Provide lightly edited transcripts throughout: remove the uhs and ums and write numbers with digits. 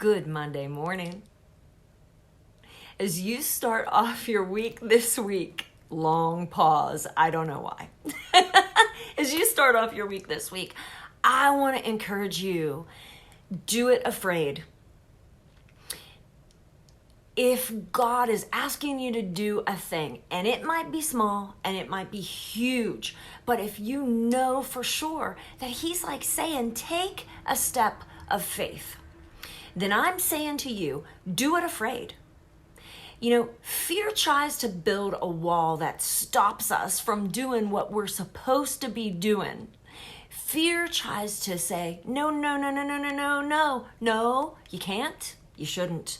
Good Monday morning. As you start off your week this week, long pause, I don't know why. As you start off your week this week, I want to encourage you, do it afraid. If God is asking you to do a thing, and it might be small and it might be huge, but if you know for sure that He's like saying, take a step of faith, then I'm saying to you, do it afraid. You know, fear tries to build a wall that stops us from doing what we're supposed to be doing. Fear tries to say, no, you can't, you shouldn't.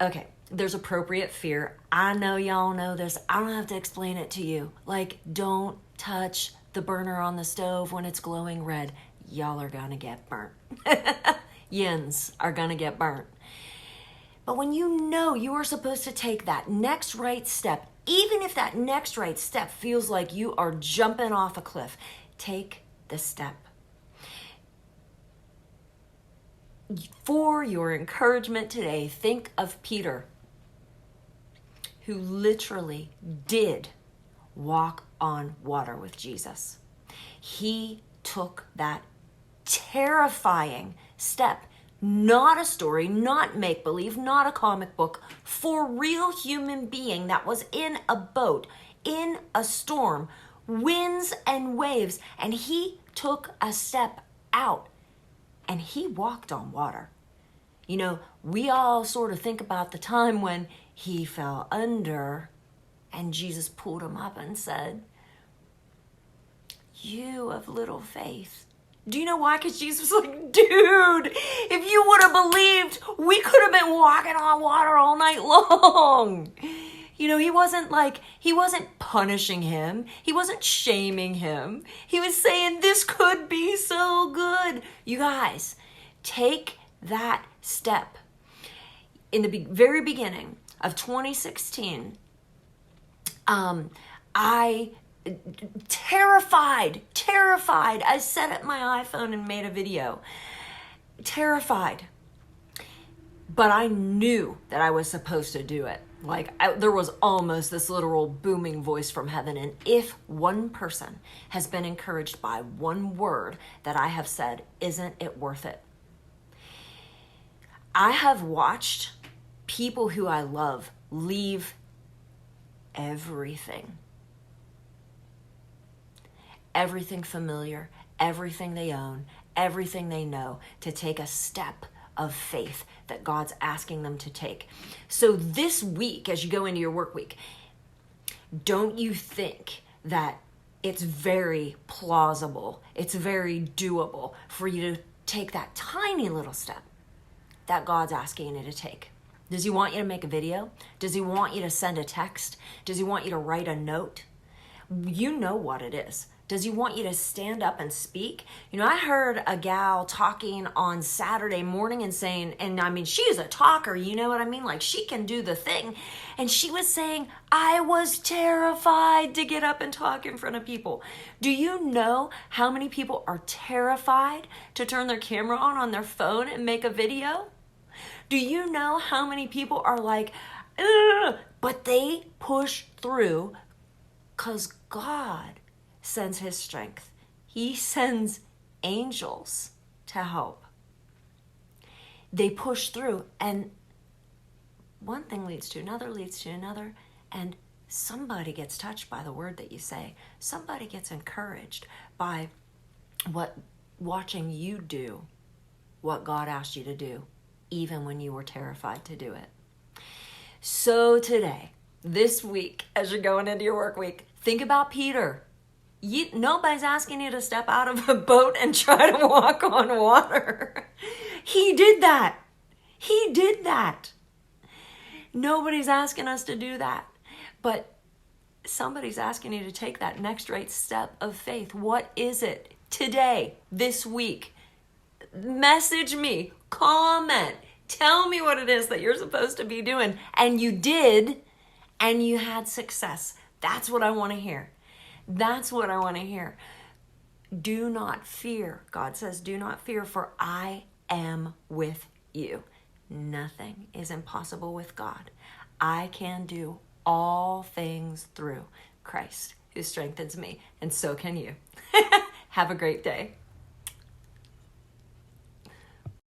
Okay, there's appropriate fear. I know y'all know this. I don't have to explain it to you. Like, don't touch the burner on the stove when it's glowing red. Y'all are gonna get burnt. Yins are gonna get burnt. But when you know you are supposed to take that next right step, even if that next right step feels like you are jumping off a cliff, take the step. For your encouragement today, think of Peter, who literally did walk on water with Jesus. He took that terrifying step, not a story, not make-believe, not a comic book, for real human being that was in a boat, in a storm, winds and waves, and he took a step out. And he walked on water. You know, we all sort of think about the time when he fell under and Jesus pulled him up and said, you of little faith. Do you know why? Because Jesus was like, dude, if you would have believed, we could have been walking on water all night long. You know, he wasn't punishing him. He wasn't shaming him. He was saying this could be so good. You guys, take that step. In the very beginning of 2016, I terrified. I set up my iPhone and made a video. Terrified. But I knew that I was supposed to do it. There was almost this literal booming voice from heaven. And if one person has been encouraged by one word that I have said, isn't it worth it? I have watched people who I love leave everything familiar, everything they own, everything they know, to take a step of faith that God's asking them to take. So this week, as you go into your work week, don't you think that it's very plausible, it's very doable for you to take that tiny little step that God's asking you to take? Does He want you to make a video? Does He want you to send a text? Does He want you to write a note? You know what it is. Does He want you to stand up and speak? You know, I heard a gal talking on Saturday morning and saying, and I mean, she's a talker, you know what I mean? Like, she can do the thing. And she was saying, I was terrified to get up and talk in front of people. Do you know how many people are terrified to turn their camera on their phone and make a video? Do you know how many people are like, ugh, but they push through because God sends His strength. He sends angels to help. They push through, and one thing leads to another, and somebody gets touched by the word that you say. Somebody gets encouraged by watching you do what God asked you to do, even when you were terrified to do it. So today, this week, as you're going into your work week, think about Peter. Nobody's asking you to step out of a boat and try to walk on water. He did that. Nobody's asking us to do that. But somebody's asking you to take that next right step of faith. What is it today, this week? Message me, comment, tell me what it is that you're supposed to be doing. And you did, and you had success. That's what I want to hear. That's what I want to hear. Do not fear. God says, do not fear, for I am with you. Nothing is impossible with God. I can do all things through Christ who strengthens me, and so can you. Have a great day.